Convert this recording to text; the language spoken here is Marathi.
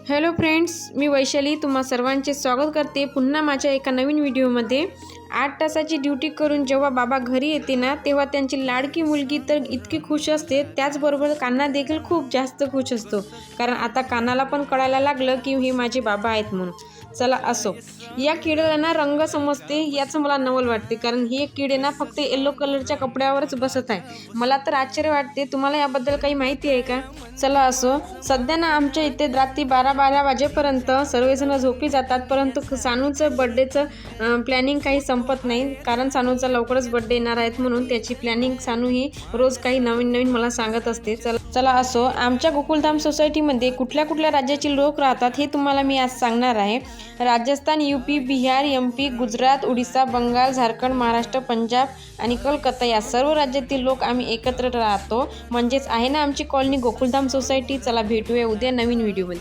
हॅलो फ्रेंड्स, मी वैशाली तुम्हा सर्वांचे स्वागत करते पुन्हा माझ्या एका नवीन व्हिडिओमध्ये। 8 तासाची ड्युटी करून जेव्हा बाबा घरी येते ना, तेव्हा त्यांची लाडकी मुलगी तर इतकी खुश असते, त्याचबरोबर कान्हा देखील खूप जास्त खुश असतो, कारण आता कान्हाला पण कळायला लागलं की हे माझे बाबा आहेत म्हणून। चला असो, या किड्याला ना रंग समजते याचं मला नवल वाटते, कारण हे किडे ना फक्त येलो कलरच्या कपड्यावरच बसत आहे। मला तर आश्चर्य वाटते, तुम्हाला याबद्दल काही माहिती आहे का? चला असो, सध्या ना आमच्या इथे रात्री 12 वाजेपर्यंत सर्वजण झोपी जातात, परंतु सानूचं बर्थडेचं प्लॅनिंग काही संपत नाही, कारण सानूचा लवकरच बर्थडे येणार आहेत म्हणून त्याची प्लॅनिंग सानू ही रोज काही नवीन नवीन मला सांगत असते। चला असो, आमच्या गोकुलधाम सोसायटीमध्ये कुठल्या कुठल्या राज्याचे लोक राहतात हे तुम्हाला मी आज सांगणार आहे। राजस्थान, यूपी, बिहार, एमपी, गुजरात, उडीसा, बंगाल, झारखंड, महाराष्ट्र, पंजाब आणि कलकत्ता या सर्व राज्यातील लोक आम्ही एकत्र राहतो, म्हणजेच आहे ना आमची कॉलनी गोकुलधाम सोसायटी। चला भेटूया उद्या नवीन व्हिडिओमध्ये।